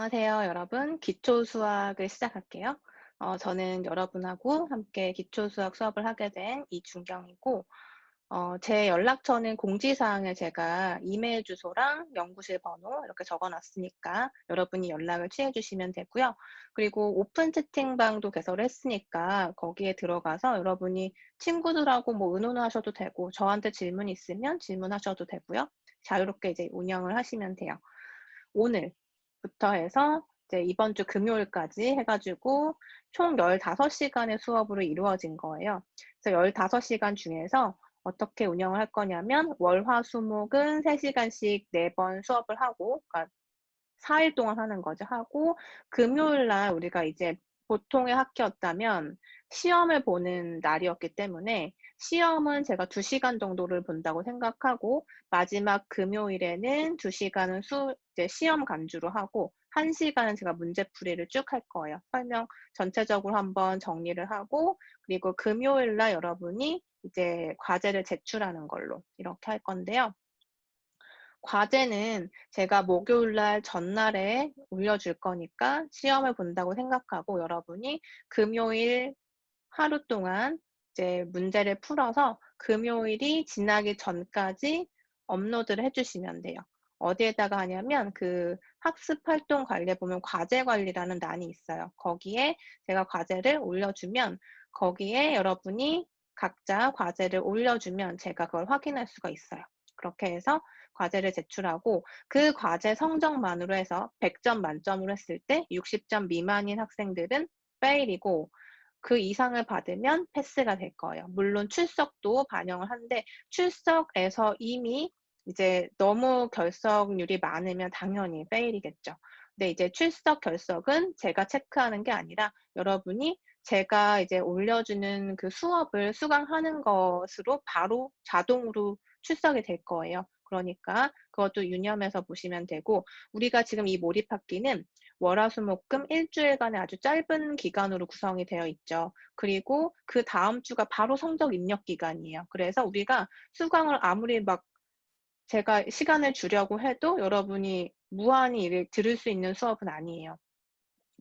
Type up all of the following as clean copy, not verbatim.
안녕하세요, 여러분. 기초 수학을 시작할게요. 저는 여러분하고 함께 기초 수학 수업을 하게 된 이준경이고, 제 연락처는 공지사항에 제가 이메일 주소랑 연구실 번호 이렇게 적어 놨으니까 여러분이 연락을 취해 주시면 되고요. 그리고 오픈 채팅방도 개설을 했으니까 거기에 들어가서 여러분이 친구들하고 뭐 의논하셔도 되고, 저한테 질문 있으면 질문하셔도 되고요. 자유롭게 이제 운영을 하시면 돼요. 오늘부터 해서 이제 이번 주 금요일까지 해 가지고 총 15시간의 수업으로 이루어진 거예요. 그래서 15시간 중에서 어떻게 운영을 할 거냐면 월, 화, 수, 목은 3시간씩 4번 수업을 하고, 그러니까 4일 동안 하는 거죠. 하고 금요일 날 우리가 이제 보통의 학기였다면 시험을 보는 날이었기 때문에 시험은 제가 2시간 정도를 본다고 생각하고, 마지막 금요일에는 2시간은 이제 시험 간주로 하고 1시간은 제가 문제풀이를 쭉 할 거예요. 설명 전체적으로 한번 정리를 하고, 그리고 금요일 날 여러분이 이제 과제를 제출하는 걸로 이렇게 할 건데요. 과제는 제가 목요일 날 전날에 올려줄 거니까 시험을 본다고 생각하고 여러분이 금요일 하루 동안 이제 문제를 풀어서 금요일이 지나기 전까지 업로드를 해 주시면 돼요. 어디에다가 하냐면 그 학습 활동 관리에 보면 과제 관리라는欄이 있어요. 거기에 제가 과제를 올려주면 거기에 여러분이 각자 과제를 올려주면 제가 그걸 확인할 수가 있어요. 그렇게 해서 과제를 제출하고, 그 과제 성적만으로 해서 100점 만점으로 했을 때 60점 미만인 학생들은 페일이고, 그 이상을 받으면 패스가 될 거예요. 물론 출석도 반영을 하는데 출석에서 이미 이제 너무 결석률이 많으면 당연히 페일이겠죠. 근데 이제 출석 결석은 제가 체크하는 게 아니라 여러분이 제가 이제 올려주는 그 수업을 수강하는 것으로 바로 자동으로 출석이 될 거예요. 그러니까 그것도 유념해서 보시면 되고, 우리가 지금 이 몰입학기는 월화수목금 일주일간의 아주 짧은 기간으로 구성이 되어 있죠. 그리고 그 다음 주가 바로 성적 입력 기간이에요. 그래서 우리가 수강을 아무리 막 제가 시간을 주려고 해도 여러분이 무한히 들을 수 있는 수업은 아니에요.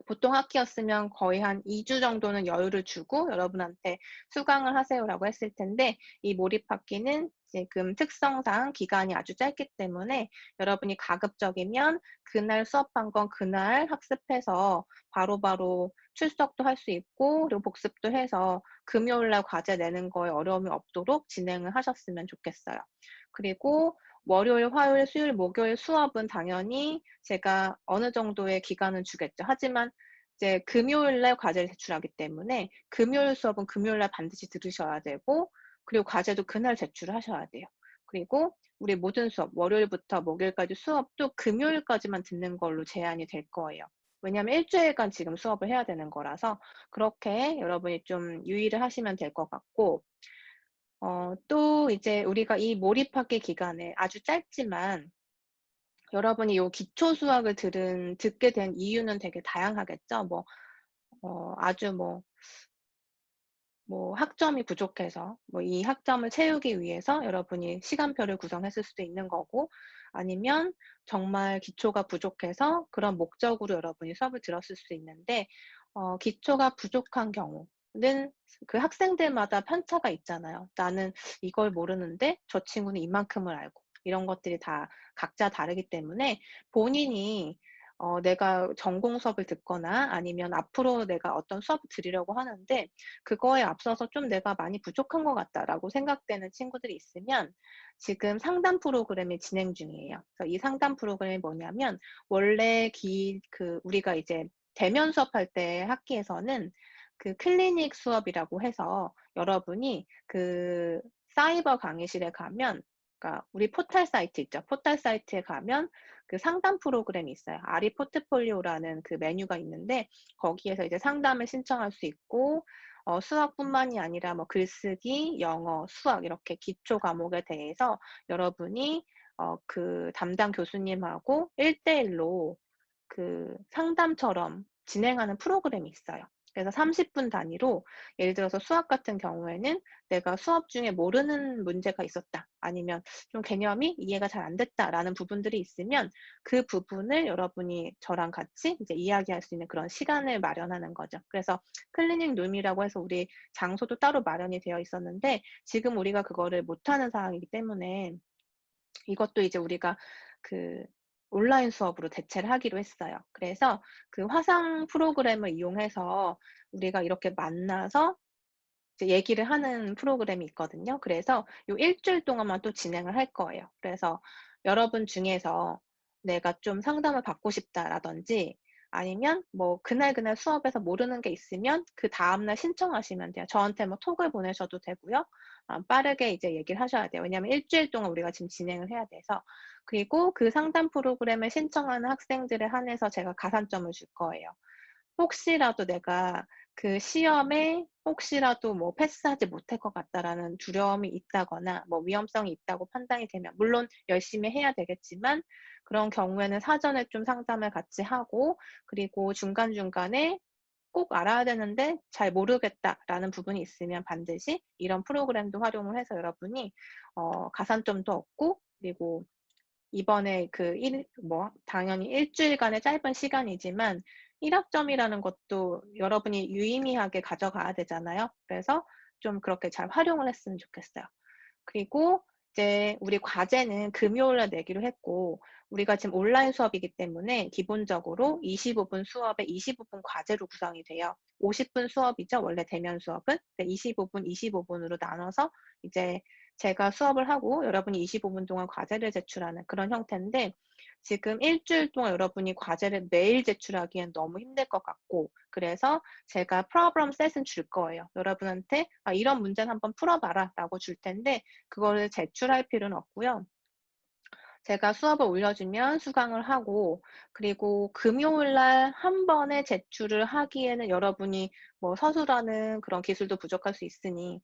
보통 학기였으면 거의 한 2주 정도는 여유를 주고 여러분한테 수강을 하세요라고 했을 텐데, 이 몰입학기는 지금 특성상 기간이 아주 짧기 때문에 여러분이 가급적이면 그날 수업한 건 그날 학습해서 바로바로 출석도 할 수 있고, 그리고 복습도 해서 금요일 날 과제 내는 거에 어려움이 없도록 진행을 하셨으면 좋겠어요. 그리고 월요일, 화요일, 수요일, 목요일 수업은 당연히 제가 어느 정도의 기간은 주겠죠. 하지만 이제 금요일 날 과제를 제출하기 때문에 금요일 수업은 금요일 날 반드시 들으셔야 되고, 그리고 과제도 그날 제출을 하셔야 돼요. 그리고 우리 모든 수업, 월요일부터 목요일까지 수업도 금요일까지만 듣는 걸로 제한이 될 거예요. 왜냐하면 일주일간 지금 수업을 해야 되는 거라서 그렇게 여러분이 좀 유의를 하시면 될 것 같고, 또 이제 우리가 이 몰입학기 기간에 아주 짧지만 여러분이 요 기초 수학을 듣게 된 이유는 되게 다양하겠죠. 아주 학점이 부족해서 이 학점을 채우기 위해서 여러분이 시간표를 구성했을 수도 있는 거고, 아니면 정말 기초가 부족해서 그런 목적으로 여러분이 수업을 들었을 수 있는데, 기초가 부족한 경우는 그 학생들마다 편차가 있잖아요. 나는 이걸 모르는데 저 친구는 이만큼을 알고, 이런 것들이 다 각자 다르기 때문에 본인이 내가 전공 수업을 듣거나 아니면 앞으로 내가 어떤 수업을 들으려고 하는데 그거에 앞서서 좀 '내가 많이 부족한 것 같다.'라고 생각되는 친구들이 있으면 지금 상담 프로그램이 진행 중이에요. 그래서 이 상담 프로그램이 뭐냐면, 원래 우리가 이제 대면 수업할 때 학기에서는 그 클리닉 수업이라고 해서 여러분이 그 사이버 강의실에 가면, 그러니까 우리 포털 사이트 있죠. 포털 사이트에 가면 그 상담 프로그램이 있어요. 아리 포트폴리오라는 그 메뉴가 있는데 거기에서 이제 상담을 신청할 수 있고, 수학뿐만이 아니라 뭐 글쓰기, 영어, 수학 이렇게 기초 과목에 대해서 여러분이 그 담당 교수님하고 1대1로 그 상담처럼 진행하는 프로그램이 있어요. 그래서 30분 단위로 예를 들어서 수학 같은 경우에는 내가 수업 중에 모르는 문제가 있었다. 아니면 좀 개념이 이해가 잘 안 됐다라는 부분들이 있으면 그 부분을 여러분이 저랑 같이 이제 이야기할 수 있는 그런 시간을 마련하는 거죠. 그래서 클리닝 룸이라고 해서 우리 장소도 따로 마련이 되어 있었는데 지금 우리가 그거를 못하는 상황이기 때문에 이것도 이제 우리가 그 온라인 수업으로 대체를 하기로 했어요. 그래서 그 화상 프로그램을 이용해서 우리가 이렇게 만나서 이제 얘기를 하는 프로그램이 있거든요. 그래서 요 일주일 동안만 또 진행을 할 거예요. 그래서 여러분 중에서 내가 좀 상담을 받고 싶다라든지 아니면 뭐 그날 수업에서 모르는 게 있으면 그다음 날 신청하시면 돼요. 저한테 뭐 톡을 보내셔도 되고요. 빠르게 이제 얘기를 하셔야 돼요. 왜냐하면 일주일 동안 우리가 지금 진행을 해야 돼서. 그리고 그 상담 프로그램을 신청하는 학생들에 한해서 제가 가산점을 줄 거예요. 혹시라도 내가 그 시험에 혹시라도 뭐 '패스하지 못할 것 같다.'라는 두려움이 있다거나 뭐 위험성이 있다고 판단이 되면 물론 열심히 해야 되겠지만 그런 경우에는 사전에 좀 상담을 같이 하고 그리고 중간중간에 꼭 알아야 되는데 '잘 모르겠다.'라는 부분이 있으면 반드시 이런 프로그램도 활용을 해서 여러분이 가산점도 얻고 그리고 이번에 그 당연히 일주일간의 짧은 시간이지만 1 학점이라는 것도 여러분이 유의미하게 가져가야 되잖아요. 그래서 좀 그렇게 잘 활용을 했으면 좋겠어요. 그리고 이제 우리 과제는 금요일 날 내기로 했고 우리가 지금 온라인 수업이기 때문에 기본적으로 25분 수업에 25분 과제로 구성이 돼요. 50분 수업이죠, 원래 대면 수업은. 근데 25분, 25 분으로 나눠서 이제 제가 수업을 하고 여러분이 25분 동안 과제를 제출하는 그런 형태인데 지금 일 주일 동안 여러분이 과제를 매일 제출하기엔 너무 힘들 것 같고 그래서 제가 프로블럼 셋은 줄 거예요. 여러분한테 "아 이런 문제는 한번 풀어 봐라."라고 줄 텐데 그거를 제출할 필요는 없고요. 제가 수업을 올려주면 수강을 하고 그리고 금요일 날 한 번에 제출을 하기에는 여러분이 뭐 서술하는 그런 기술도 부족할 수 있으니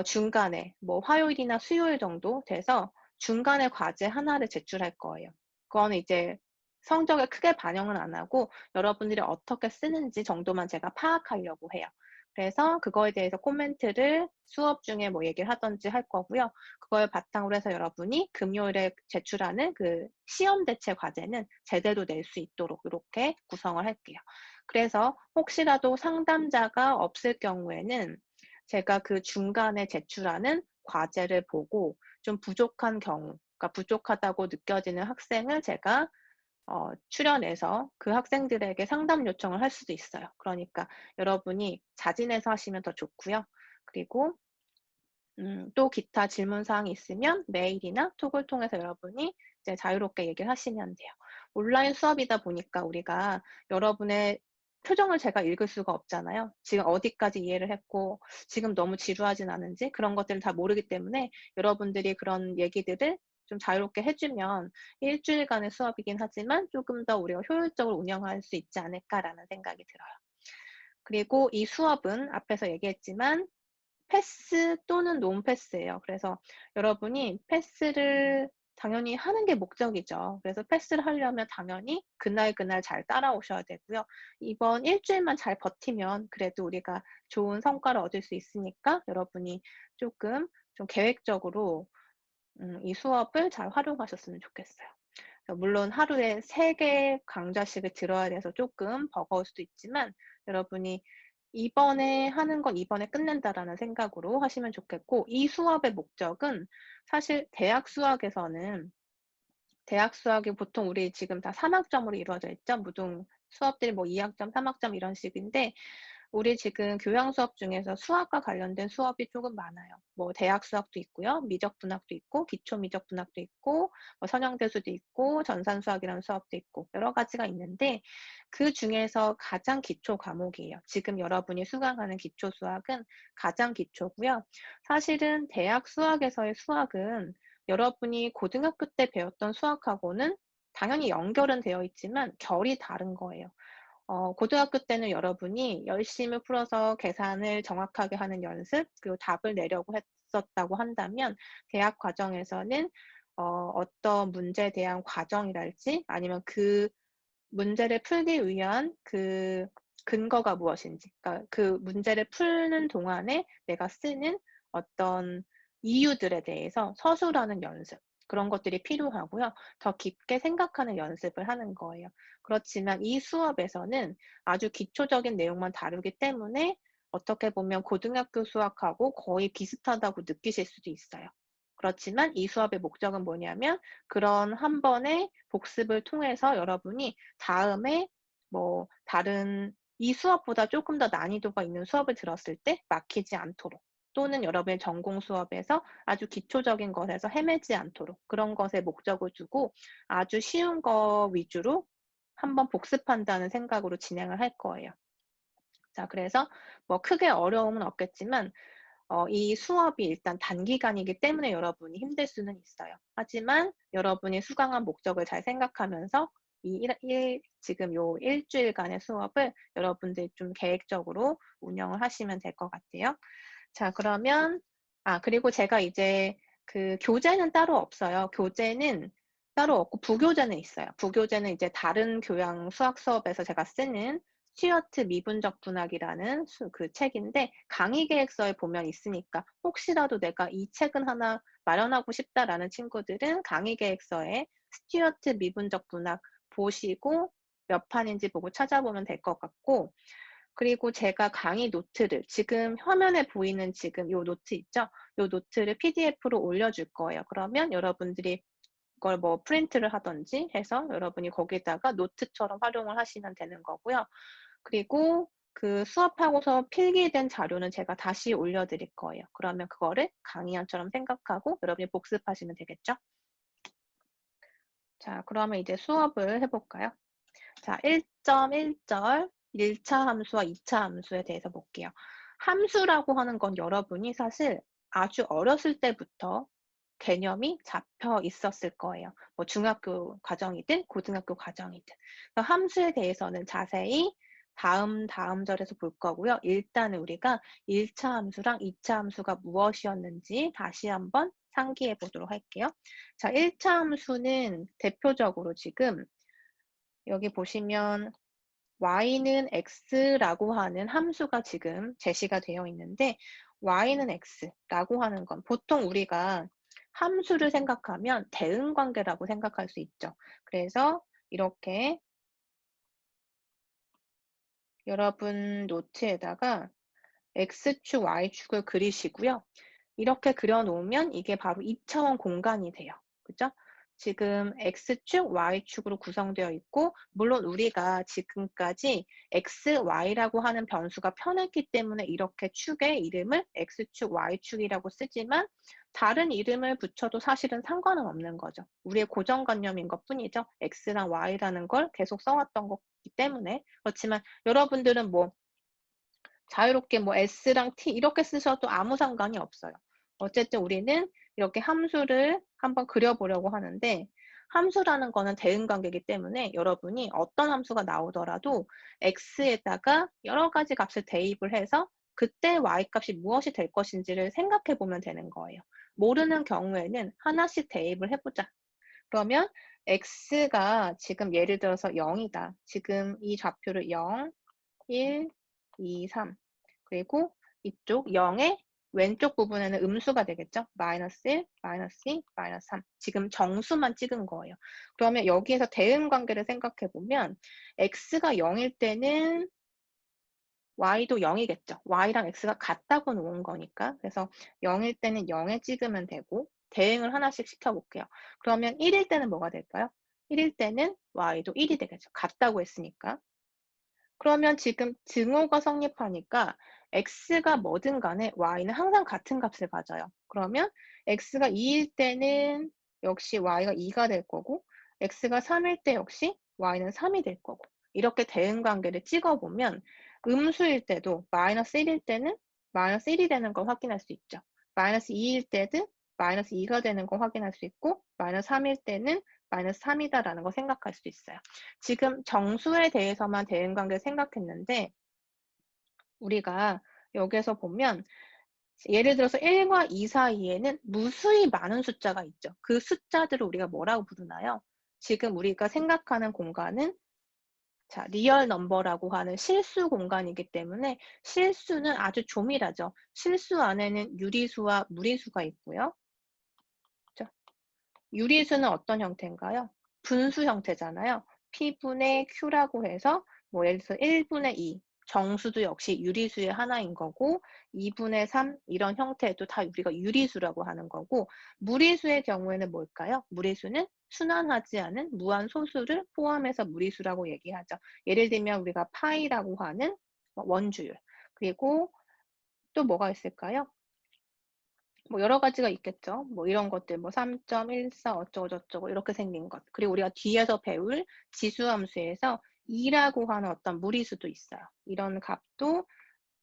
중간에 뭐 화요일이나 수요일 정도 돼서 중간에 과제 하나를 제출할 거예요. 그거는 이제 성적에 크게 반영은 안 하고 여러분들이 어떻게 쓰는지 정도만 제가 파악하려고 해요. 그래서 그거에 대해서 코멘트를 수업 중에 뭐 얘기를 하든지 할 거고요. 그걸 바탕으로 해서 여러분이 금요일에 제출하는 그 시험 대체 과제는 제대로 낼 수 있도록 요렇게 구성을 할게요. 그래서 혹시라도 상담자가 없을 경우에는 제가 그 중간에 제출하는 과제를 보고 좀 부족한 경우 그러니까 부족하다고 느껴지는 학생을 제가 추려내서 그 학생들에게 상담 요청을 할 수도 있어요. 그러니까 여러분이 자진해서 하시면 더 좋고요. 그리고 또 기타 질문 사항이 있으면 메일이나 톡을 통해서 여러분이 이제 자유롭게 얘기를 하시면 돼요. 온라인 수업이다 보니까 우리가 여러분의 표정을 제가 읽을 수가 없잖아요. 지금 어디까지 이해를 했고 지금 너무 지루하진 않은지 그런 것들을 다 모르기 때문에 여러분들이 그런 얘기들을 좀 자유롭게 해 주면 일 주일간의 수업이긴 하지만 조금 더 우리가 효율적으로 운영할 수 있지 않을까라는 생각이 들어요. 그리고 이 수업은 앞에서 얘기했지만 패스 또는 논패스예요. 그래서 여러분이 패스를 당연히 하는 게 목적이죠. 그래서 패스를 하려면 당연히 그날 잘 따라오셔야 되고요. 이번 일 주일만 잘 버티면 그래도 우리가 좋은 성과를 얻을 수 있으니까 여러분이 쪼끔 좀 계획적으로 이 수업을 잘 활용하셨으면 좋겠어요. 물론 하루에 3개 강좌씩을 들어야 돼서 쪼끔 버거울 수도 있지만 여러분이 '이번에 하는 건 이번에 끝낸다.'라는 생각으로 하시면 좋겠고 이 수업의 목적은 사실 대학 수학이 보통 우리 지금 다 3 학점으로 이루어져 있죠. 모든 수업들이 뭐 2 학점, 3 학점 이런 식인데 우리 지금 교양 수업 중에서 수학과 관련된 수업이 조금 많아요. 뭐 대학 수학도 있고요. 미적 분학도 있고 기초 미적 분학도 있고 뭐 선형대수도 있고 전산 수학이라는 수업도 있고 여러 가지가 있는데 그중에서 가장 기초 과목이에요. 지금 여러분이 수강하는 기초 수학은 가장 기초고요. 사실은 대학 수학에서의 수학은 여러분이 고등학교 때 배웠던 수학하고는 당연히 연결은 되어 있지만 결이 다른 거예요. 고등학교 때는 여러분이 열심히 풀어서 계산을 정확하게 하는 연습 그리고 답을 내려고 했었다고 한다면 대학 과정에서는 어떤 문제에 대한 과정이랄지 아니면 그 문제를 풀기 위한 그 근거가 무엇인지, 그러니까 그 문제를 푸는 동안에 내가 쓰는 어떤 이유들에 대해서 서술하는 연습, 그런 것들이 필요하고요. 더 깊게 생각하는 연습을 하는 거예요. 그렇지만 이 수업에서는 아주 기초적인 내용만 다루기 때문에 어떻게 보면 고등학교 수학하고 거의 비슷하다고 느끼실 수도 있어요. 그렇지만 이 수업의 목적은 뭐냐면 그런 한 번의 복습을 통해서 여러분이 다음에 뭐 다른 이 수업보다 조금 더 난이도가 있는 수업을 들었을 때 막히지 않도록, 또는 여러분의 전공 수업에서 아주 기초적인 것에서 헤매지 않도록 그런 것에 목적을 두고 아주 쉬운 거 위주로 한번 복습한다는 생각으로 진행을 할 거예요. 자, 그래서 뭐 크게 어려움은 없겠지만 이 수업이 일단 단기간이기 때문에 여러분이 힘들 수는 있어요. 하지만 여러분이 수강한 목적을 잘 생각하면서 지금 요 일주일간의 수업을 여러분들이 좀 계획적으로 운영을 하시면 될 것 같아요. 자, 그러면 그리고 제가 이제 그 교재는 따로 없어요. 교재는 따로 없고 부교재는 있어요. 부교재는 이제 다른 교양 수학 수업에서 제가 쓰는 스튜어트 미분적 분학이라는 그 책인데 강의 계획서에 보면 있으니까 혹시라도 내가 이 책은 하나 마련하고 싶다라는 친구들은 강의 계획서에 스튜어트 미분적 분학 보시고 몇 판인지 보고 찾아보면 될 것 같고, 그리고 제가 강의 노트를 지금 화면에 보이는 지금 요 노트 있죠? 요 노트를 PDF로 올려줄 거예요. 그러면 여러분들이 그걸 뭐 프린트를 하든지 해서 여러분이 거기다가 노트처럼 활용을 하시면 되는 거고요. 그리고 그 수업하고서 필기된 자료는 제가 다시 올려드릴 거예요. 그러면 그거를 강의안처럼 생각하고 여러분이 복습하시면 되겠죠? 자, 그러면 이제 수업을 해볼까요? 자, 1.1절 1차 함수와 2차 함수에 대해서 볼게요. 함수라고 하는 건 여러분이 사실 아주 어렸을 때부터 개념이 잡혀 있었을 거예요. 뭐 중학교 과정이든 고등학교 과정이든. 함수에 대해서는 자세히 다음 절에서 볼 거고요. 일단은 우리가 1차 함수랑 2차 함수가 무엇이었는지 다시 한번 상기해 보도록 할게요. 자, 1차 함수는 대표적으로 지금 여기 보시면 y는 x라고 하는 함수가 지금 제시가 되어 있는데, y는 x라고 하는 건 보통 우리가 함수를 생각하면 대응관계라고 생각할 수 있죠. 그래서 이렇게 여러분 노트에다가 x축, y축을 그리시고요. 이렇게 그려놓으면 이게 바로 2차원 공간이 돼요. 그죠? 지금 x축, y축으로 구성되어 있고, 물론 우리가 지금까지 x, y라고 하는 변수가 편했기 때문에 이렇게 축의 이름을 x축, y축이라고 쓰지만 다른 이름을 붙여도 사실은 상관은 없는 거죠. 우리의 고정관념인 것뿐이죠. x랑 y라는 걸 계속 써왔던 거기 때문에. 그렇지만 여러분들은 뭐 자유롭게 뭐 S랑 T 이렇게 쓰셔도 아무 상관이 없어요. 어쨌든 우리는 이렇게 함수를 한번 그려보려고 하는데, 함수라는 거는 대응관계이기 때문에 여러분이 어떤 함수가 나오더라도 x에다가 여러 가지 값을 대입을 해서 그때 y값이 무엇이 될 것인지를 생각해 보면 되는 거예요. 모르는 경우에는 하나씩 대입을 해보자. 그러면 x가 지금 예를 들어서 0이다. 지금 이 좌표를 0, 1, 2, 3. 그리고 이쪽 0의 왼쪽 부분에는 음수가 되겠죠. 마이너스 1, 마이너스 2, 마이너스 3. 지금 정수만 찍은 거예요. 그러면 여기에서 대응 관계를 생각해 보면 x가 0일 때는 y도 0이겠죠. y랑 x가 같다고 놓은 거니까. 그래서 0일 때는 0에 찍으면 되고, 대응을 하나씩 시켜볼게요. 그러면 1일 때는 뭐가 될까요? 1일 때는 y도 1이 되겠죠. 같다고 했으니까. 그러면 지금 증오가 성립하니까 x가 뭐든 간에 y는 항상 같은 값을 가져요. 그러면 x가 2일 때는 역시 y가 2가 될 거고, x가 3일 때 역시 y는 3이 될 거고, 이렇게 대응관계를 찍어보면 음수일 때도 마이너스 1일 때는 마이너스 1이 되는 걸 확인할 수 있죠. 마이너스 2일 때도 마이너스 2가 되는 걸 확인할 수 있고, 마이너스 3일 때는 마이너스 3이다라는 걸 생각할 수 있어요. 지금 정수에 대해서만 대응관계를 생각했는데, 우리가 여기에서 보면 예를 들어서 1과 2 사이에는 무수히 많은 숫자가 있죠. 그 숫자들을 우리가 뭐라고 부르나요? 지금 우리가 생각하는 공간은 자, 리얼 넘버라고 하는 실수 공간이기 때문에 실수는 아주 조밀하죠. 실수 안에는 유리수와 무리수가 있고요. 자, 유리수는 어떤 형태인가요? 분수 형태잖아요. P분의 Q라고 해서 뭐 예를 들어서 1분의 2, 정수도 역시 유리수의 하나인 거고 2분의 3 이런 형태도 다 우리가 유리수라고 하는 거고 무리수의 경우에는 뭘까요? 무리수는 순환하지 않은 무한 소수를 포함해서 무리수라고 얘기하죠. 예를 들면 우리가 파이라고 하는 원주율 그리고 또 뭐가 있을까요? 뭐 여러 가지가 있겠죠. 뭐 이런 것들 뭐 3.14 어쩌고 저쩌고 이렇게 생긴 것. 그리고 우리가 뒤에서 배울 지수함수에서 2라고 하는 어떤 무리수도 있어요. 이런 값도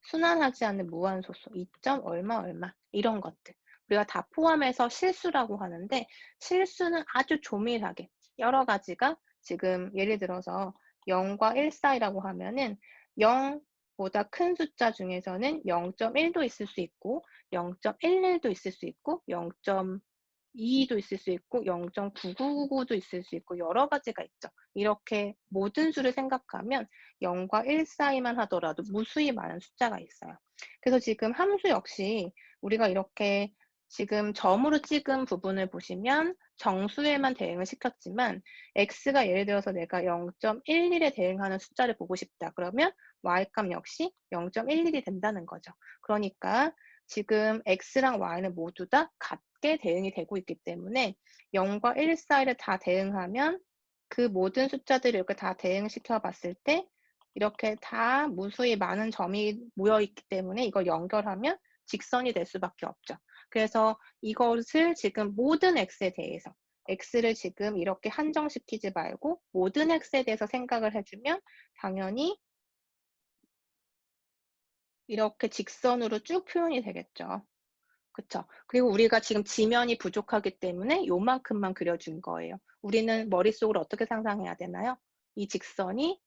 순환하지 않는 무한소수 2. 얼마 얼마 이런 것들. 우리가 다 포함해서 실수라고 하는데 실수는 아주 조밀하게 여러 가지가 지금 예를 들어서 0과 1 사이라고 하면은 0보다 큰 숫자 중에서는 0.1도 있을 수 있고 0.11도 있을 수 있고 0.22도 있을 수 있고 0.9999도 있을 수 있고 여러 가지가 있죠. 이렇게 모든 수를 생각하면 0과 1 사이만 하더라도 무수히 많은 숫자가 있어요. 그래서 지금 함수 역시 우리가 이렇게 지금 점으로 찍은 부분을 보시면 정수에만 대응을 시켰지만 x가 예를 들어서 내가 0.11에 대응하는 숫자를 보고 싶다. 그러면 y값 역시 0.11이 된다는 거죠. 그러니까 지금 x랑 y는 모두 다 같게 대응이 되고 있기 때문에 0과 1 사이를 다 대응하면 그 모든 숫자들을 이렇게 다 대응시켜 봤을 때 이렇게 다 무수히 많은 점이 모여 있기 때문에 이걸 연결하면 직선이 될 수밖에 없죠. 그래서 이것을 지금 모든 x에 대해서 x를 지금 이렇게 한정시키지 말고 모든 x에 대해서 생각을 해주면 당연히 이렇게 직선으로 쭉 표현이 되겠죠. 그쵸. 그리고 우리가 지금 지면이 부족하기 때문에 요만큼만 그려준 거예요. 우리는 머릿속으로 어떻게 상상해야 되나요? 이 직선이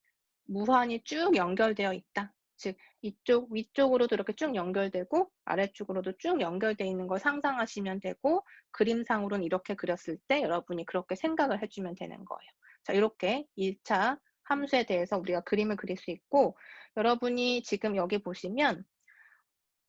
무한히 쭉 연결되어 있다. 즉 이쪽 위쪽으로도 이렇게 쭉 연결되고 아래쪽으로도 쭉 연결되어 있는 걸 상상하시면 되고 그림상으로는 이렇게 그렸을 때 여러분이 그렇게 생각을 해주면 되는 거예요. 자, 이렇게 1차 함수에 대해서 우리가 그림을 그릴 수 있고 여러분이 지금 여기 보시면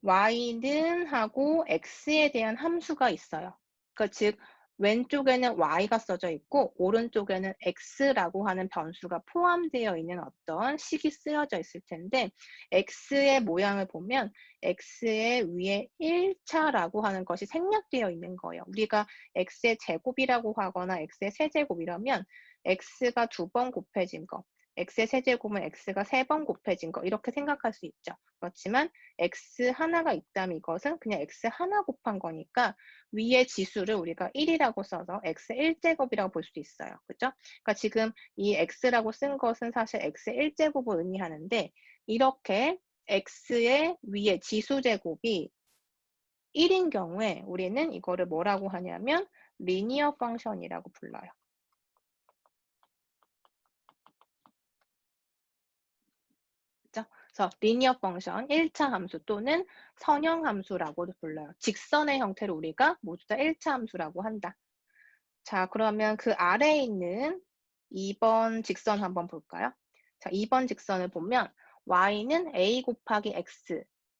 y는 하고 x에 대한 함수가 있어요. 그러니까 즉 왼쪽에는 y가 써져 있고 오른쪽에는 x라고 하는 변수가 포함되어 있는 어떤 식이 쓰여져 있을 텐데 x의 모양을 보면 x의 위에 1차라고 하는 것이 생략되어 있는 거예요. 우리가 x의 제곱이라고 하거나 x의 세제곱이라면 x가 2번 곱해진 거, x의 세제곱은 x가 3번 곱해진 거 이렇게 생각할 수 있죠. 그렇지만 x 하나가 있다면 이것은 그냥 x 하나 곱한 거니까 위의 지수를 우리가 1이라고 써서 x 1제곱이라고 볼 수 있어요. 그죠? 그러니까 지금 이 x라고 쓴 것은 사실 x 1제곱을 의미하는데 이렇게 x의 위에 지수 제곱이 1인 경우에 우리는 이거를 뭐라고 하냐면 리니어 펑션이라고 불러요. 그래서 리니어 펑션 1차 함수 또는 선형 함수라고도 불러요. 직선의 형태를 우리가 모두 다 1차 함수라고 한다. 자, 그러면 그 아래에 있는 2번 직선 한번 볼까요? 자, 2번 직선을 보면 y는 a 곱하기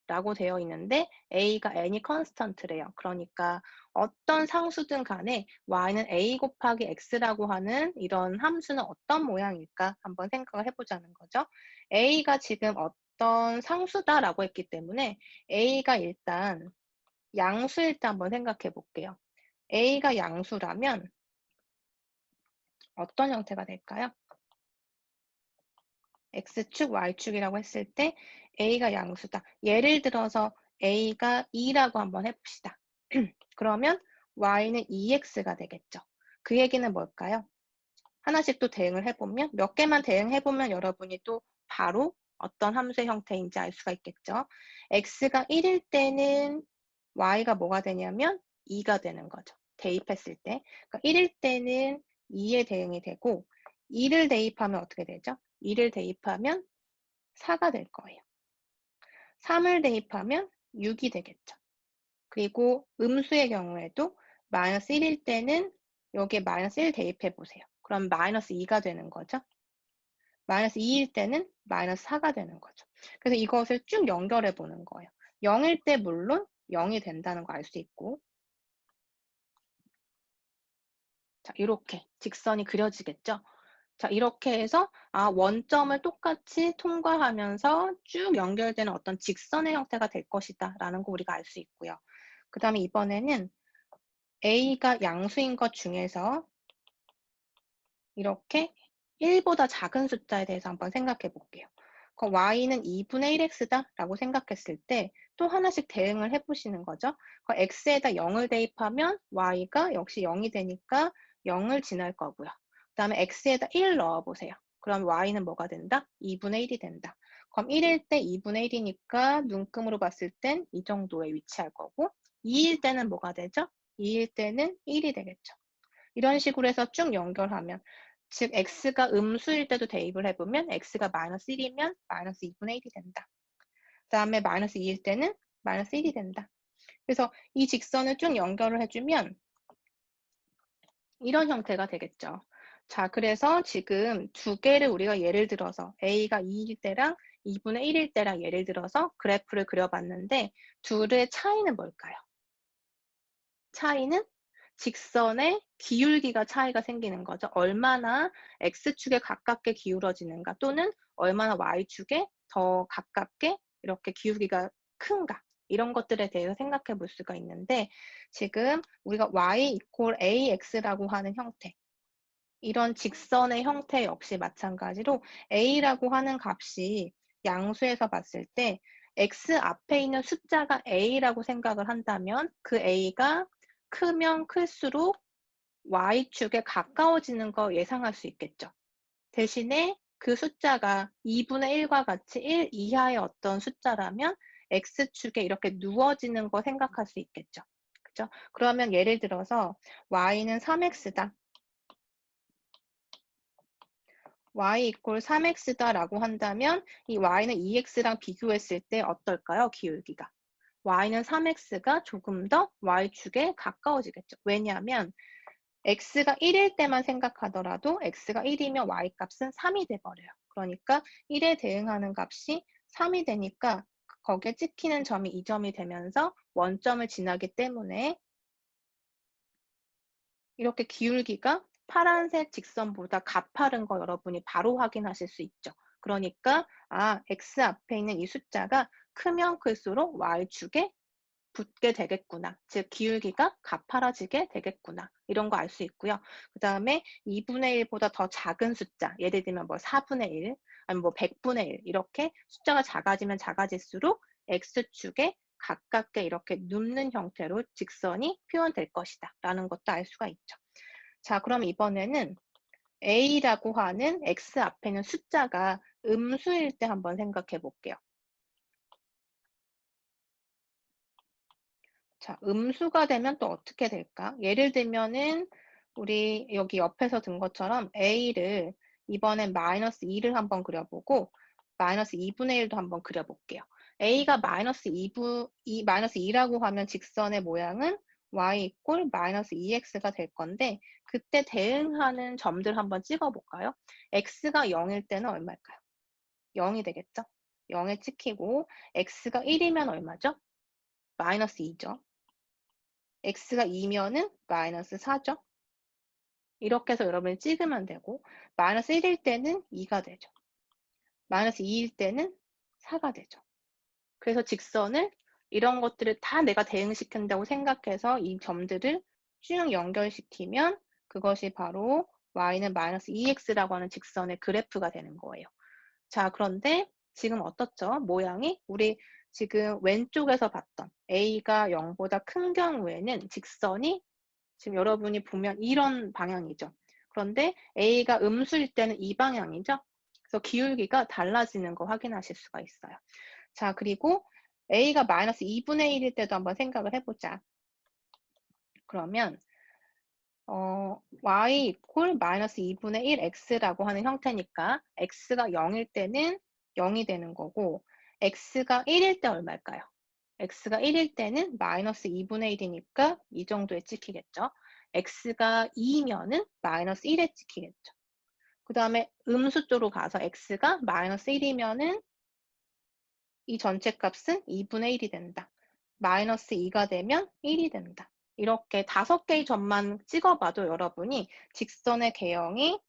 x라고 되어 있는데 a가 any constant래요. 그러니까 어떤 상수든 간에 y는 a 곱하기 x라고 하는 이런 함수는 어떤 모양일까 한번 생각을 해보자는 거죠. a가 지금 어떤 상수다라고 했기 때문에 a가 일단 양수일 때 한번 생각해 볼게요. a가 양수라면 어떤 형태가 될까요? x축, y축이라고 했을 때 a가 양수다. 예를 들어서 a가 2라고 한번 해봅시다. 그러면 y는 2x가 되겠죠. 그 얘기는 뭘까요? 하나씩 또 대응을 해보면 몇 개만 대응해보면 여러분이 또 바로 어떤 함수의 형태인지 알 수가 있겠죠. x가 1일 때는 y가 뭐가 되냐면 2가 되는 거죠. 대입했을 때. 그러니까 1일 때는 2에 대응이 되고 2를 대입하면 어떻게 되죠? 2를 대입하면 4가 될 거예요. 3을 대입하면 6이 되겠죠. 그리고 음수의 경우에도 마이너스 1일 때는 여기에 마이너스 1 대입해 보세요. 그럼 마이너스 2가 되는 거죠. 마이너스 2일 때는 마이너스 4가 되는 거죠. 그래서 이것을 쭉 연결해 보는 거예요. 0일 때 물론 0이 된다는 거 알 수 있고. 자, 이렇게 직선이 그려지겠죠? 자, 이렇게 해서 원점을 똑같이 통과하면서 쭉 연결되는 어떤 직선의 형태가 될 것이다 라는 거 우리가 알 수 있고요. 그 다음에 이번에는 A가 양수인 것 중에서 이렇게 1보다 작은 숫자에 대해서 한번 생각해 볼게요. 그럼 y는 2분의 1x다 라고 생각했을 때 또 하나씩 대응을 해보시는 거죠. x에다 0을 대입하면 y가 역시 0이 되니까 0을 지날 거고요. 그 다음에 x에다 1 넣어보세요. 그럼 y는 뭐가 된다? 2분의 1이 된다. 그럼 1일 때 2분의 1이니까 눈금으로 봤을 땐 이 정도에 위치할 거고 2일 때는 뭐가 되죠? 2일 때는 1이 되겠죠. 이런 식으로 해서 쭉 연결하면 즉 x가 음수일 때도 대입을 해보면 x가 마이너스 1이면 마이너스 2분의 1이 된다. 그 다음에 마이너스 2일 때는 마이너스 1이 된다. 그래서 이 직선을 쭉 연결을 해주면 이런 형태가 되겠죠. 자, 그래서 지금 두 개를 우리가 예를 들어서 A가 2일 때랑 2분의 1일 때랑 예를 들어서 그래프를 그려봤는데 둘의 차이는 뭘까요? 차이는 직선의 기울기가 차이가 생기는 거죠. 얼마나 x축에 가깝게 기울어지는가 또는 얼마나 y축에 더 가깝게 이렇게 기울기가 큰가 이런 것들에 대해서 생각해 볼 수가 있는데 지금 우리가 y 이퀄 ax라고 하는 형태 이런 직선의 형태 역시 마찬가지로 a라고 하는 값이 양수에서 봤을 때 x 앞에 있는 숫자가 a라고 생각을 한다면 그 a가 크면 클수록 y축에 가까워지는 거 예상할 수 있겠죠. 대신에 그 숫자가 2분의 1과 같이 1 이하의 어떤 숫자라면 x축에 이렇게 누워지는 거 생각할 수 있겠죠. 그죠? 그러면 예를 들어서 y는 3x다. y 이퀄 3x다 라고 한다면 이 y는 2x랑 비교했을 때 어떨까요? 기울기가. y는 3x가 조금 더 y축에 가까워지겠죠. 왜냐하면 x가 1일 때만 생각하더라도 x가 1이면 y값은 3이 돼버려요. 그러니까 1에 대응하는 값이 3이 되니까 거기에 찍히는 점이 이 점이 되면서 원점을 지나기 때문에 이렇게 기울기가 파란색 직선보다 가파른 거 여러분이 바로 확인하실 수 있죠. 그러니까 x 앞에 있는 이 숫자가 크면 클수록 y축에 붙게 되겠구나. 즉 기울기가 가파라지게 되겠구나. 이런 거 알 수 있고요. 그 다음에 2분의 1보다 더 작은 숫자, 예를 들면 뭐 4분의 1, 아니면 뭐 100분의 1 이렇게 숫자가 작아지면 작아질수록 x축에 가깝게 이렇게 눕는 형태로 직선이 표현될 것이다. 라는 것도 알 수가 있죠. 자, 그럼 이번에는 a라고 하는 x 앞에 있는 숫자가 음수일 때 한번 생각해 볼게요. 자, 음수가 되면 또 어떻게 될까? 예를 들면은 우리 여기 옆에서 든 것처럼 a를 이번엔 마이너스 2를 한번 그려보고 마이너스 2분의 1도 한번 그려볼게요. a가 마이너스 2라고 하면 직선의 모양은 y 이꼴 마이너스 2x가 될 건데 그때 대응하는 점들 한번 찍어볼까요? x가 0일 때는 얼마일까요? 0이 되겠죠? 0에 찍히고 x가 1이면 얼마죠? 마이너스 2죠. x가 2면은 마이너스 4죠. 이렇게 해서 여러분이 찍으면 되고 마이너스 1일 때는 2가 되죠. 마이너스 2일 때는 4가 되죠. 그래서 직선을 이런 것들을 다 내가 대응시킨다고 생각해서 이 점들을 쭉 연결시키면 그것이 바로 y는 마이너스 2x라고 하는 직선의 그래프가 되는 거예요. 자, 그런데 지금 어떻죠? 모양이 우리 지금 왼쪽에서 봤던 a가 0보다 큰 경우에는 직선이 지금 여러분이 보면 이런 방향이죠. 그런데 A가 음수일 때는 이 방향이죠. 그래서 기울기가 달라지는 거 확인하실 수가 있어요. 자, 그리고 A가 마이너스 2분의 1일 때도 한번 생각을 해보자. 그러면 y 이퀄 마이너스 2분의 1 x라고 하는 형태니까 x가 0일 때는 0이 되는 거고 x가 1일 때 얼마일까요? x가 1일 때는 마이너스 2분의 1이니까 이 정도에 찍히겠죠. x가 2면은 마이너스 1에 찍히겠죠. 그다음에 음수 쪽으로 가서 x가 마이너스 1이면은 이 전체 값은 2분의 1이 된다. 마이너스 2가 되면 1이 된다. 이렇게 5개의 점만 찍어봐도 여러분이 직선의 개형이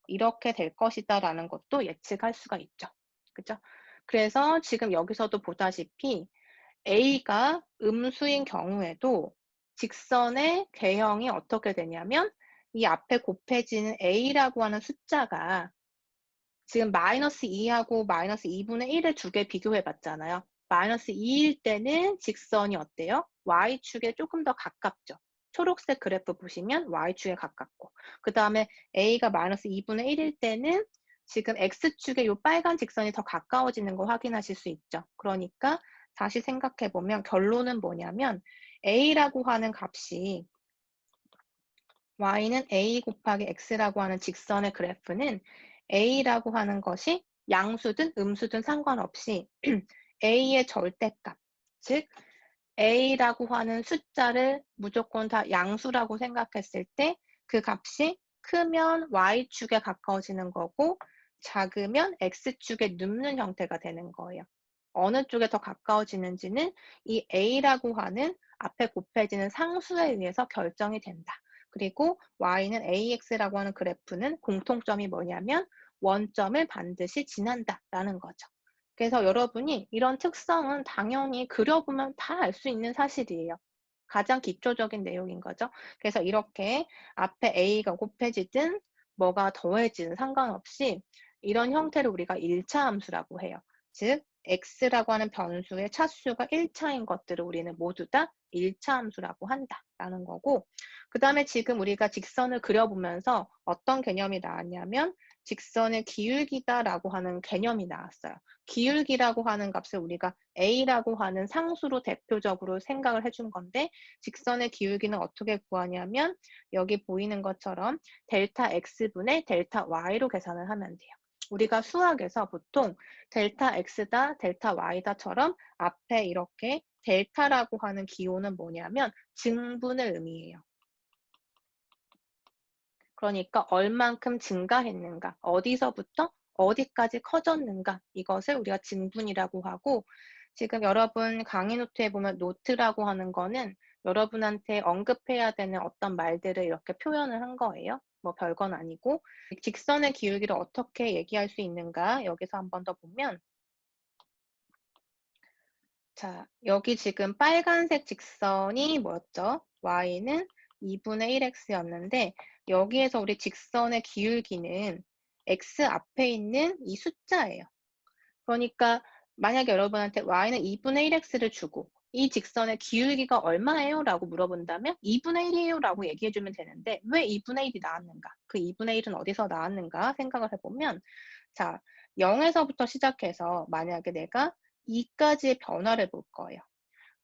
이렇게 될 것이다라는 것도 예측할 수가 있죠. 그죠? 그래서 지금 여기서도 보다시피 A가 음수인 경우에도 직선의 개형이 어떻게 되냐면 이 앞에 곱해지는 A라고 하는 숫자가 지금 마이너스 2하고 마이너스 2분의 1을 두 개 비교해 봤잖아요. 마이너스 2일 때는 직선이 어때요? Y축에 조금 더 가깝죠. 초록색 그래프 보시면 Y축에 가깝고 그 다음에 A가 마이너스 2분의 1일 때는 지금 X축에 이 빨간 직선이 더 가까워지는 거 확인하실 수 있죠. 그러니까 다시 생각해 보면 결론은 뭐냐면 A라고 하는 값이 y는 a 곱하기 x라고 하는 직선의 그래프는 a라고 하는 것이 양수든 음수든 상관없이 a의 절대값, 즉 a라고 하는 숫자를 무조건 다 양수라고 생각했을 때 그 값이 크면 y축에 가까워지는 거고 작으면 x축에 눕는 형태가 되는 거예요. 어느 쪽에 더 가까워지는지는 이 a라고 하는 앞에 곱해지는 상수에 의해서 결정이 된다. 그리고 y는 ax라고 하는 그래프는 공통점이 뭐냐면 원점을 반드시 지난다라는 거죠. 그래서 여러분이 이런 특성은 당연히 그려보면 다 알 수 있는 사실이에요. 가장 기초적인 내용인 거죠. 그래서 이렇게 앞에 a가 곱해지든 뭐가 더해지든 상관없이 이런 형태를 우리가 1차 함수라고 해요. 즉 x라고 하는 변수의 차수가 1차인 것들을 우리는 모두 다 1차 함수라고 한다라는 거고 그 다음에 지금 우리가 직선을 그려보면서 어떤 개념이 나왔냐면 직선의 기울기다라고 하는 개념이 나왔어요. 기울기라고 하는 값을 우리가 a라고 하는 상수로 대표적으로 생각을 해준 건데 직선의 기울기는 어떻게 구하냐면 여기 보이는 것처럼 델타 x분의 델타 y로 계산을 하면 돼요. 우리가 수학에서 보통 델타 x다, 델타 y다처럼 앞에 이렇게 델타라고 하는 기호는 뭐냐면 증분을 의미해요. 그러니까 얼만큼 증가했는가, 어디서부터 어디까지 커졌는가 이것을 우리가 증분이라고 하고 지금 여러분 강의 노트에 보면 노트라고 하는 거는 여러분한테 언급해야 되는 어떤 말들을 이렇게 표현을 한 거예요. 뭐 별건 아니고 직선의 기울기를 어떻게 얘기할 수 있는가 여기서 한 번 더 보면 자, 여기 지금 빨간색 직선이 뭐였죠? y는 2분의 1x였는데 여기에서 우리 직선의 기울기는 x 앞에 있는 이 숫자예요. 그러니까 만약에 여러분한테 y는 2분의 1x를 주고 이 직선의 기울기가 얼마예요? 라고 물어본다면 2분의 1이에요 라고 얘기해주면 되는데 왜 2분의 1이 나왔는가? 그 2분의 1은 어디서 나왔는가 생각을 해보면 자, 0에서부터 시작해서 만약에 내가 2까지의 변화를 볼 거예요.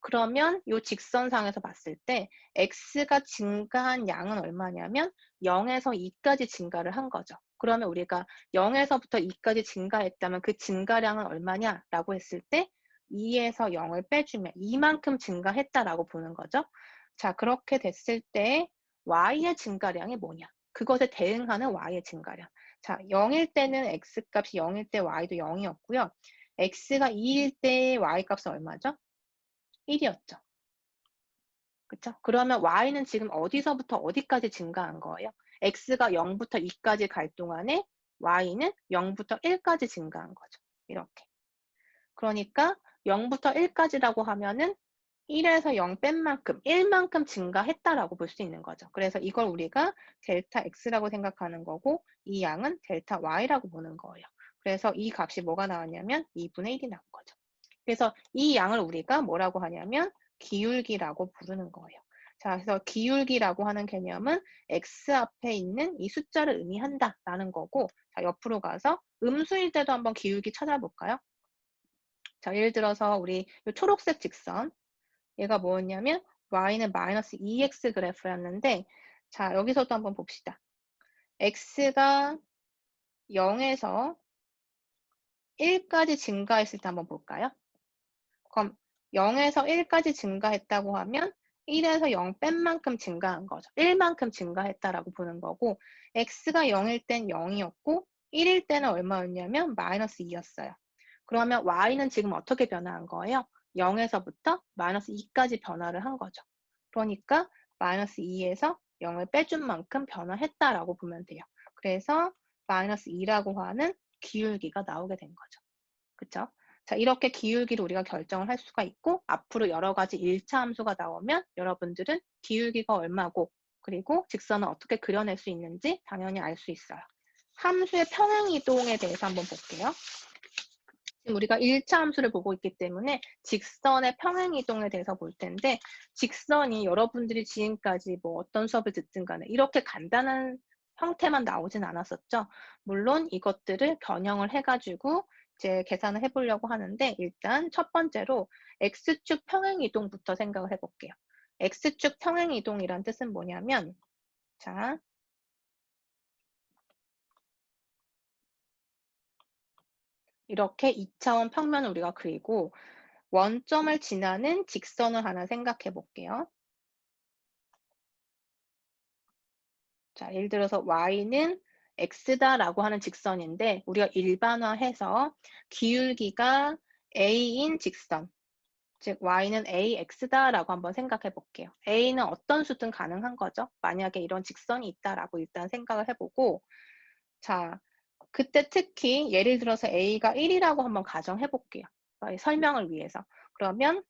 그러면 이 직선상에서 봤을 때 x가 증가한 양은 얼마냐면 0에서 2까지 증가를 한 거죠. 그러면 우리가 0에서부터 2까지 증가했다면 그 증가량은 얼마냐라고 했을 때 2에서 0을 빼주면 이만큼 증가했다라고 보는 거죠. 자, 그렇게 됐을 때 y의 증가량이 뭐냐? 그것에 대응하는 y의 증가량. 자, 0일 때는 x값이 0일 때 y도 0이었고요. x가 2일 때 y값은 얼마죠? 1이었죠. 그쵸? 그러면 y는 지금 어디서부터 어디까지 증가한 거예요? x가 0부터 2까지 갈 동안에 y는 0부터 1까지 증가한 거죠. 이렇게. 그러니까 0부터 1까지라고 하면은 1에서 0 뺀 만큼, 1만큼 증가했다라고 볼 수 있는 거죠. 그래서 이걸 우리가 델타 x라고 생각하는 거고 이 양은 델타 y라고 보는 거예요. 그래서 이 값이 뭐가 나왔냐면 2분의 1이 나온 거죠. 그래서 이 양을 우리가 뭐라고 하냐면 기울기라고 부르는 거예요. 자, 그래서 기울기라고 하는 개념은 x 앞에 있는 이 숫자를 의미한다라는 거고 자, 옆으로 가서 음수일 때도 한번 기울기 찾아볼까요? 자, 예를 들어서 우리 이 초록색 직선 얘가 뭐였냐면 y는 마이너스 2x 그래프였는데 자, 여기서도 한번 봅시다. x가 0에서 1까지 증가했을 때 한번 볼까요? 그럼 0에서 1까지 증가했다고 하면 1에서 0 뺀 만큼 증가한 거죠. 1만큼 증가했다라고 보는 거고 x가 0일 땐 0이었고 1일 때는 얼마였냐면 마이너스 2였어요. 그러면 y는 지금 어떻게 변화한 거예요? 0에서부터 마이너스 2까지 변화를 한 거죠. 그러니까 마이너스 2에서 0을 빼준 만큼 변화했다라고 보면 돼요. 그래서 마이너스 2라고 하는 기울기가 나오게 된 거죠. 그쵸? 자, 이렇게 기울기를 우리가 결정을 할 수가 있고 앞으로 여러 가지 1차 함수가 나오면 여러분들은 기울기가 얼마고 그리고 직선을 어떻게 그려낼 수 있는지 당연히 알 수 있어요. 함수의 평행이동에 대해서 한번 볼게요. 지금 우리가 1차 함수를 보고 있기 때문에 직선의 평행이동에 대해서 볼 텐데 직선이 여러분들이 지금까지 뭐 어떤 수업을 듣든 간에 이렇게 간단한 형태만 나오진 않았었죠. 물론 이것들을 변형을 해가지고 이제 계산을 해보려고 하는데 일단 첫 번째로 x축 평행이동부터 생각을 해볼게요. x축 평행이동이란 뜻은 뭐냐면 자 이렇게 2차원 평면을 우리가 그리고 원점을 지나는 직선을 하나 생각해 볼게요. 자, 예를 들어서 y는 x다라고 하는 직선인데 우리가 일반화해서 기울기가 a인 직선, 즉 y는 ax다라고 한번 생각해 볼게요. a는 어떤 수든 가능한 거죠. 만약에 이런 직선이 있다라고 일단 생각을 해보고 자, 그때 특히 예를 들어서 a가 1이라고 한번 가정해 볼게요. 설명을 위해서. 그러면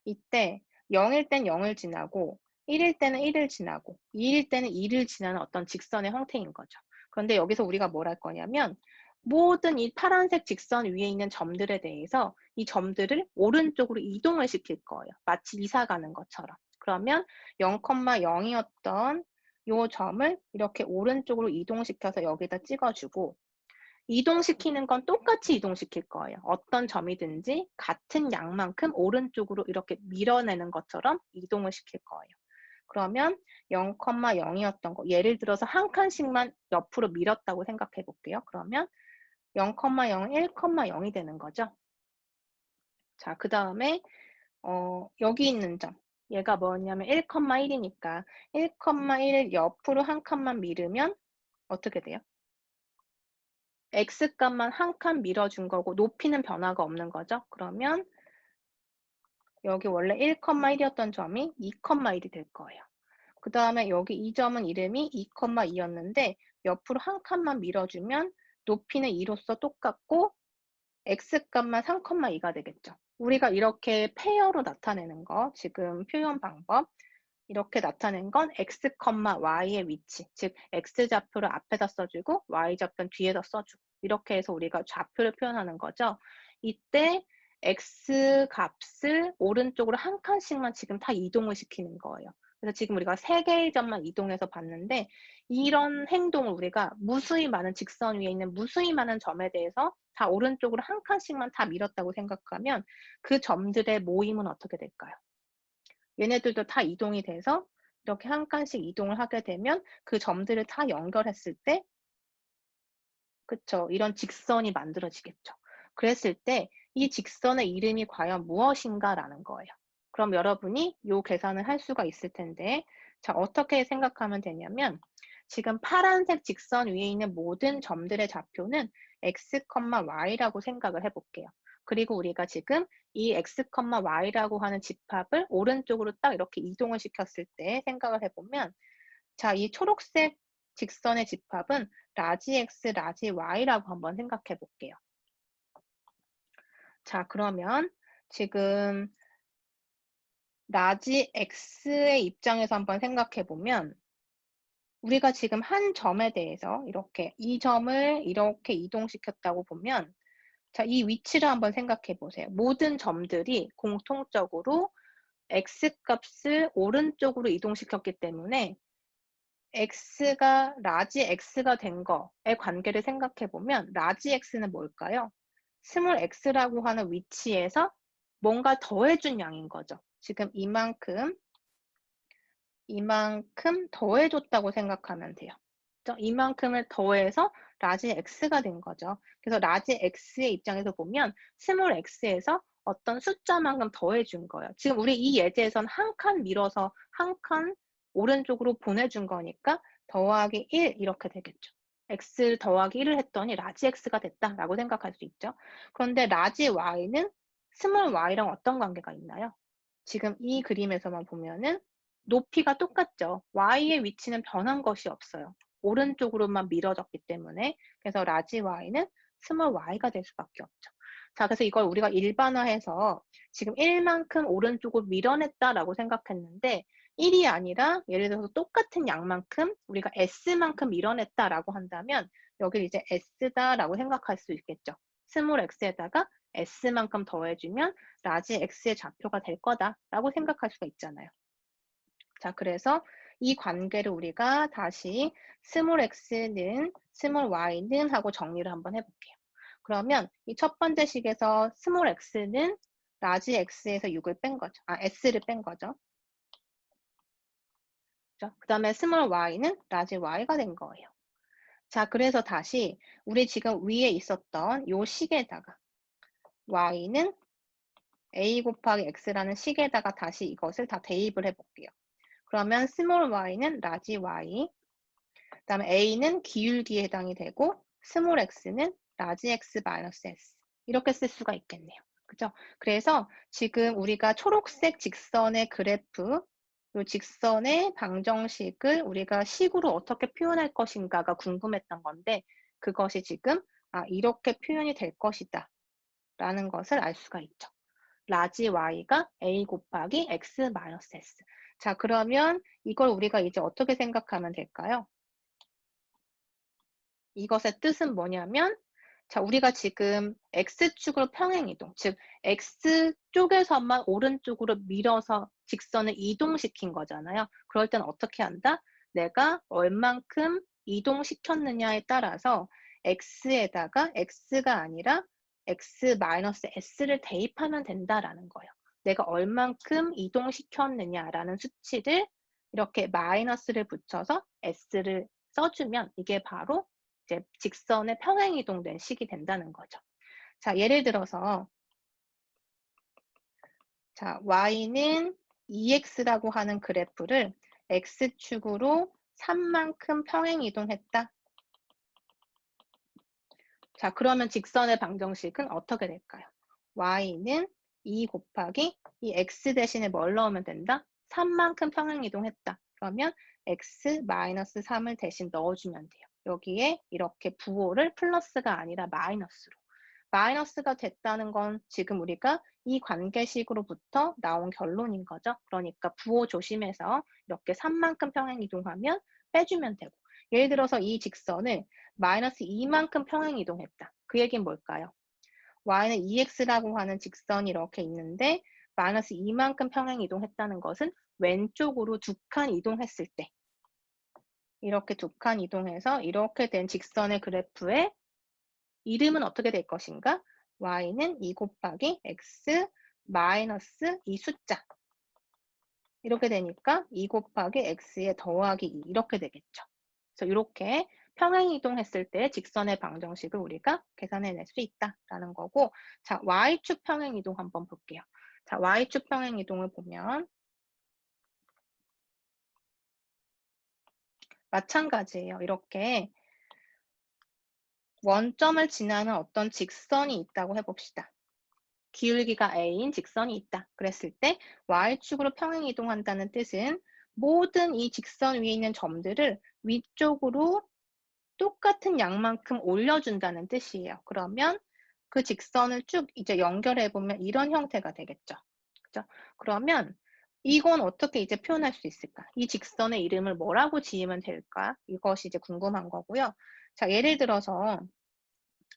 이때 0일 땐 0을 지나고 1일 때는 1을 지나고 2일 때는 2를 지나는 어떤 직선의 형태인 거죠. 그런데 여기서 우리가 뭘 할 거냐면 모든 이 파란색 직선 위에 있는 점들에 대해서 이 점들을 오른쪽으로 이동을 시킬 거예요. 마치 이사 가는 것처럼. 그러면 0,0이었던 이 점을 이렇게 오른쪽으로 이동시켜서 여기다 찍어주고 이동시키는 건 똑같이 이동시킬 거예요. 어떤 점이든지 같은 양만큼 오른쪽으로 이렇게 밀어내는 것처럼 이동을 시킬 거예요. 그러면 0,0이었던 거, 예를 들어서 한 칸씩만 옆으로 밀었다고 생각해 볼게요. 그러면 0,0은 1,0이 되는 거죠. 자, 그 다음에 여기 있는 점, 얘가 뭐냐면 1,1이니까 1,1을 옆으로 한 칸만 밀으면 어떻게 돼요? x값만 한 칸 밀어준 거고 높이는 변화가 없는 거죠. 그러면 여기 원래 1,1이었던 점이 2,1이 될 거예요. 그 다음에 여기 이 점은 이름이 2,2였는데 옆으로 한 칸만 밀어주면 높이는 2로서 똑같고 x값만 3,2가 되겠죠. 우리가 이렇게 페어로 나타내는 거 지금 표현 방법 이렇게 나타낸 건 x, y의 위치, 즉 x좌표를 앞에다 써주고 y좌표는 뒤에다 써주고 이렇게 해서 우리가 좌표를 표현하는 거죠. 이때 x 값을 오른쪽으로 한 칸씩만 지금 다 이동을 시키는 거예요. 그래서 지금 우리가 3개의 점만 이동해서 봤는데 이런 행동을 우리가 무수히 많은 직선 위에 있는 무수히 많은 점에 대해서 다 오른쪽으로 한 칸씩만 다 밀었다고 생각하면 그 점들의 모임은 어떻게 될까요? 얘네들도 다 이동이 돼서 이렇게 한 칸씩 이동을 하게 되면 그 점들을 다 연결했을 때 그쵸. 이런 직선이 만들어지겠죠. 그랬을 때 이 직선의 이름이 과연 무엇인가라는 거예요. 그럼 여러분이 요 계산을 할 수가 있을 텐데 자, 어떻게 생각하면 되냐면 지금 파란색 직선 위에 있는 모든 점들의 좌표는 x, y라고 생각을 해볼게요. 그리고 우리가 지금 이 x, y라고 하는 집합을 오른쪽으로 딱 이렇게 이동을 시켰을 때 생각을 해보면 자, 이 초록색 직선의 집합은 라지 x, 라지 y라고 한번 생각해 볼게요. 자, 그러면 지금 라지 x의 입장에서 한번 생각해 보면 우리가 지금 한 점에 대해서 이렇게 이 점을 이렇게 이동시켰다고 보면 자, 이 위치를 한번 생각해 보세요. 모든 점들이 공통적으로 x 값을 오른쪽으로 이동시켰기 때문에 x가 라지 x가 된 거의 관계를 생각해 보면 라지 x는 뭘까요? 스몰 x라고 하는 위치에서 뭔가 더해준 양인 거죠. 지금 이만큼 더해줬다고 생각하면 돼요. 이만큼을 더해서 라지 x가 된 거죠. 그래서 라지 x의 입장에서 보면 스몰 x에서 어떤 숫자만큼 더해준 거예요. 지금 우리 이 예제에선 한 칸 밀어서 한 칸 오른쪽으로 보내준 거니까 더하기 1 이렇게 되겠죠. x 더하기 1을 했더니 라지 x가 됐다라고 생각할 수 있죠. 그런데 라지 y는 스몰 y랑 어떤 관계가 있나요? 지금 이 그림에서만 보면은 높이가 똑같죠. y의 위치는 변한 것이 없어요. 오른쪽으로만 밀어졌기 때문에. 그래서 라지 y는 스몰 y가 될 수밖에 없죠. 자, 그래서 이걸 우리가 일반화해서 지금 1만큼 오른쪽으로 밀어냈다라고 생각했는데 1이 아니라 예를 들어서 똑같은 양만큼 우리가 s만큼 밀어냈다라고 한다면 여기 이제 s다라고 생각할 수 있겠죠. 스몰 x에다가 s만큼 더해주면 라지 x의 좌표가 될 거다라고 생각할 수가 있잖아요. 자, 그래서 이 관계를 우리가 다시 스몰 x는 스몰 y는 하고 정리를 한번 해볼게요. 그러면 이 첫 번째 식에서 스몰 x는 라지 x에서 6을 뺀 거죠. s를 뺀 거죠. 그 다음에 스몰 y는 라지 y가 된 거예요. 자, 그래서 다시 우리 지금 위에 있었던 요 식에다가 y는 a 곱하기 x라는 식에다가 다시 이것을 다 대입을 해볼게요. 그러면 스몰 y는 라지 y, 그 다음에 a는 기울기에 해당이 되고 스몰 x는 라지 x 마이너스 s 이렇게 쓸 수가 있겠네요. 그죠? 그래서 지금 우리가 초록색 직선의 그래프, 이 직선의 방정식을 우리가 식으로 어떻게 표현할 것인가가 궁금했던 건데 그것이 지금 이렇게 표현이 될 것이다 라는 것을 알 수가 있죠. 라지 y가 a 곱하기 x 마이너스 s. 자, 그러면 이걸 우리가 이제 어떻게 생각하면 될까요? 이것의 뜻은 뭐냐면 자, 우리가 지금 x축으로 평행이동, 즉 x쪽에서만 오른쪽으로 밀어서 직선을 이동시킨 거잖아요. 그럴 땐 어떻게 한다? 내가 얼만큼 이동시켰느냐에 따라서 x에다가 x가 아니라 x-s를 대입하면 된다라는 거예요. 내가 얼만큼 이동시켰느냐라는 수치를 이렇게 마이너스를 붙여서 s를 써주면 이게 바로 이제 직선의 평행 이동된 식이 된다는 거죠. 자, 예를 들어서 자, y는 2x라고 하는 그래프를 x축으로 3만큼 평행 이동했다. 자, 그러면 직선의 방정식은 어떻게 될까요? y는 2 곱하기 이 x 대신에 뭘 넣으면 된다? 3만큼 평행 이동했다. 그러면 x-3을 대신 넣어주면 돼요. 여기에 이렇게 부호를 플러스가 아니라 마이너스로. 마이너스가 됐다는 건 지금 우리가 이 관계식으로부터 나온 결론인 거죠. 그러니까 부호 조심해서 이렇게 3만큼 평행 이동하면 빼주면 되고 예를 들어서 이 직선을 마이너스 2만큼 평행 이동했다. 그 얘기는 뭘까요? y는 2x라고 하는 직선이 이렇게 있는데 마이너스 2만큼 평행 이동했다는 것은 왼쪽으로 2칸 이동했을 때 이렇게 2칸 이동해서 이렇게 된 직선의 그래프의 이름은 어떻게 될 것인가? y는 2 곱하기 x 마이너스 이 숫자 이렇게 되니까 2 곱하기 x에 더하기 2 이렇게 되겠죠. 그래서 이렇게 평행 이동했을 때 직선의 방정식을 우리가 계산해낼 수 있다라는 거고 자, y축 평행 이동 한번 볼게요. 자, y축 평행 이동을 보면 마찬가지예요. 이렇게 원점을 지나는 어떤 직선이 있다고 해봅시다. 기울기가 a인 직선이 있다. 그랬을 때 y축으로 평행 이동한다는 뜻은 모든 이 직선 위에 있는 점들을 위쪽으로 똑같은 양만큼 올려준다는 뜻이에요. 그러면 그 직선을 쭉 이제 연결해 보면 이런 형태가 되겠죠. 그죠? 그러면 이건 어떻게 이제 표현할 수 있을까? 이 직선의 이름을 뭐라고 지으면 될까? 이것이 이제 궁금한 거고요. 자, 예를 들어서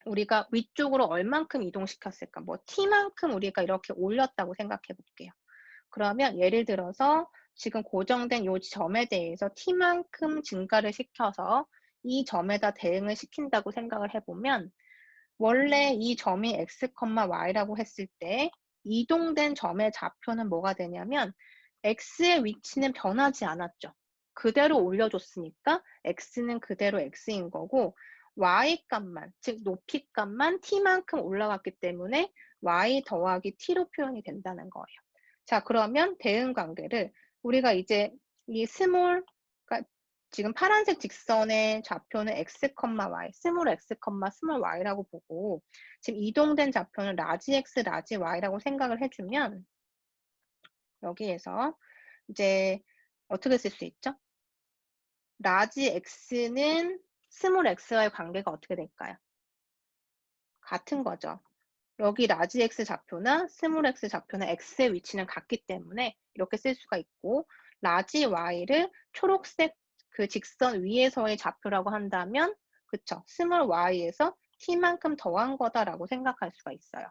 우리가 위쪽으로 얼만큼 이동시켰을까? 뭐 t만큼 우리가 이렇게 올렸다고 생각해 볼게요. 그러면 예를 들어서 지금 고정된 이 점에 대해서 t만큼 증가를 시켜서 이 점에다 대응을 시킨다고 생각을 해보면 원래 이 점이 x, y라고 했을 때 이동된 점의 좌표는 뭐가 되냐면 x의 위치는 변하지 않았죠. 그대로 올려줬으니까 x는 그대로 x인 거고 y값만, 즉 높이 값만 t만큼 올라갔기 때문에 y 더하기 t로 표현이 된다는 거예요. 자, 그러면 대응 관계를 우리가 이제 이 스몰, 그러니까 지금 파란색 직선의 좌표는 x, y, 스몰 x, 스몰 y라고 보고 지금 이동된 좌표는 라지 x, 라지 y라고 생각을 해주면 여기에서 이제 어떻게 쓸 수 있죠? 라지 x는 스몰 x와의 관계가 어떻게 될까요? 같은 거죠. 여기 라지 x 좌표나 스몰 x 좌표나 x의 위치는 같기 때문에 이렇게 쓸 수가 있고, 라지 y를 초록색 그 직선 위에서의 좌표라고 한다면, 그쵸? 스몰 y에서 t만큼 더한 거다라고 생각할 수가 있어요.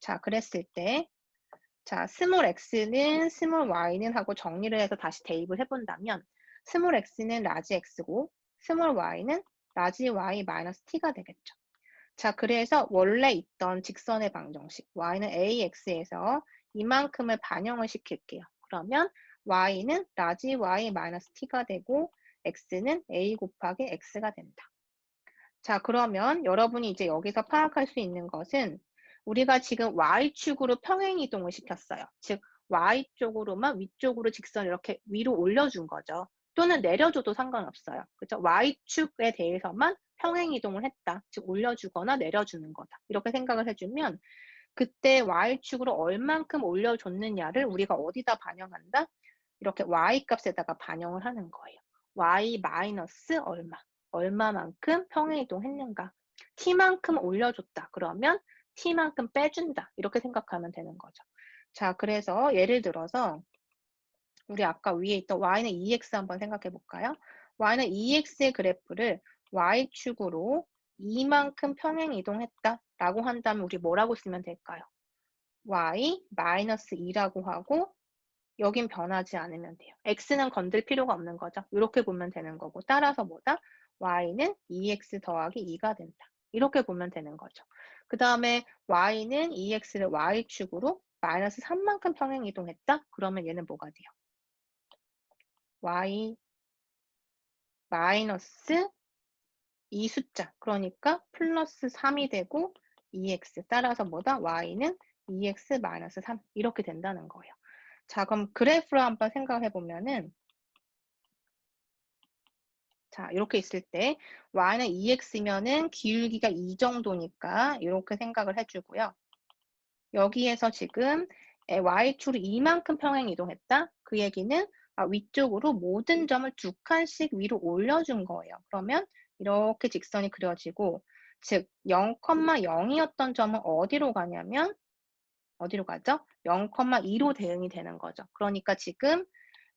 자, 그랬을 때, 자, 스몰 x는 스몰 y는 하고 정리를 해서 다시 대입을 해본다면, 스몰 x는 라지 x고, 스몰 y는 라지 y 마이너스 t가 되겠죠. 자, 그래서 원래 있던 직선의 방정식 y는 ax에서 이만큼을 반영을 시킬게요. 그러면 y는 라지 y 마이너스 t가 되고 x는 a 곱하기 x가 된다. 자, 그러면 여러분이 이제 여기서 파악할 수 있는 것은 우리가 지금 y축으로 평행이동을 시켰어요. 즉 y쪽으로만 위쪽으로 직선 이렇게 위로 올려준 거죠. 또는 내려줘도 상관없어요. 그죠? y축에 대해서만 평행이동을 했다. 즉 올려주거나 내려주는 거다. 이렇게 생각을 해주면 그때 y축으로 얼만큼 올려줬느냐를 우리가 어디다 반영한다? 이렇게 y값에다가 반영을 하는 거예요. y 마이너스 얼마. 얼마만큼 평행이동했는가. t만큼 올려줬다. 그러면 t만큼 빼준다. 이렇게 생각하면 되는 거죠. 자, 그래서 예를 들어서 우리 아까 위에 있던 y는 2x 한번 생각해 볼까요? y는 2x의 그래프를 y축으로 이만큼 평행 이동했다 라고 한다면 우리 뭐라고 쓰면 될까요? y 마이너스 2라고 하고 여긴 변하지 않으면 돼요. x는 건들 필요가 없는 거죠. 이렇게 보면 되는 거고, 따라서 뭐다? y는 2x 더하기 2가 된다. 이렇게 보면 되는 거죠. 그 다음에 y는 2x를 y축으로 마이너스 3만큼 평행 이동했다? 그러면 얘는 뭐가 돼요? y 마이너스 이 숫자, 그러니까 플러스 3이 되고 2x, 따라서 뭐다? y는 2x 마이너스 3 이렇게 된다는 거예요. 자, 그럼 그래프로 한번 생각해 보면은, 자, 이렇게 있을 때 y는 2x면은 기울기가 이 정도니까 이렇게 생각을 해주고요. 여기에서 지금 y축으로 이만큼 평행 이동했다? 그 얘기는 위쪽으로 모든 점을 두 칸씩 위로 올려준 거예요. 그러면 이렇게 직선이 그려지고, 즉 0,0이었던 점은 어디로 가냐면 어디로 가죠? 0,2로 대응이 되는 거죠. 그러니까 지금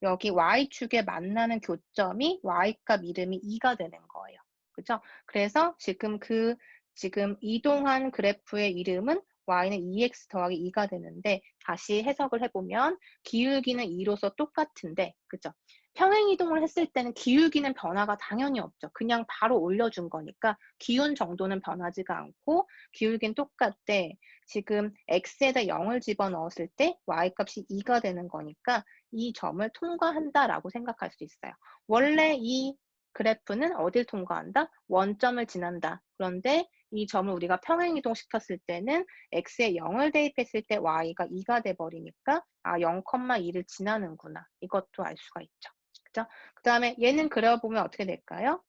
여기 y축에 만나는 교점이 y값 이름이 2가 되는 거예요. 그죠? 그래서 지금 이동한 그래프의 이름은 y는 2x 더하기 2가 되는데, 다시 해석을 해보면 기울기는 2로서 똑같은데, 그죠? 평행이동을 했을 때는 기울기는 변화가 당연히 없죠. 그냥 바로 올려준 거니까 기운 정도는 변하지가 않고 기울기는 똑같대. 지금 x에다 0을 집어넣었을 때 y값이 2가 되는 거니까 이 점을 통과한다라고 생각할 수 있어요. 원래 이 그래프는 어딜 통과한다? 원점을 지난다. 그런데 이 점을 우리가 평행이동 시켰을 때는 x에 0을 대입했을 때 y가 2가 돼버리니까 0,2를 지나는구나. 이것도 알 수가 있죠. 그죠? 그 다음에 얘는 그려보면 어떻게 될까요?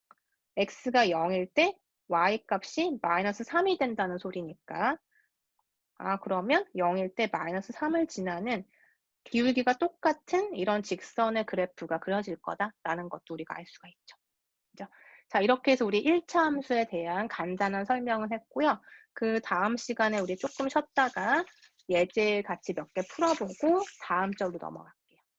x가 0일 때 y값이 마이너스 3이 된다는 소리니까, 그러면 0일 때 마이너스 3을 지나는 기울기가 똑같은 이런 직선의 그래프가 그려질 거다라는 것도 우리가 알 수가 있죠. 그죠? 자, 이렇게 해서 우리 1차 함수에 대한 간단한 설명을 했고요. 그 다음 시간에 우리 조금 쉬었다가 예제 같이 몇 개 풀어보고 다음 절로 넘어갈게요.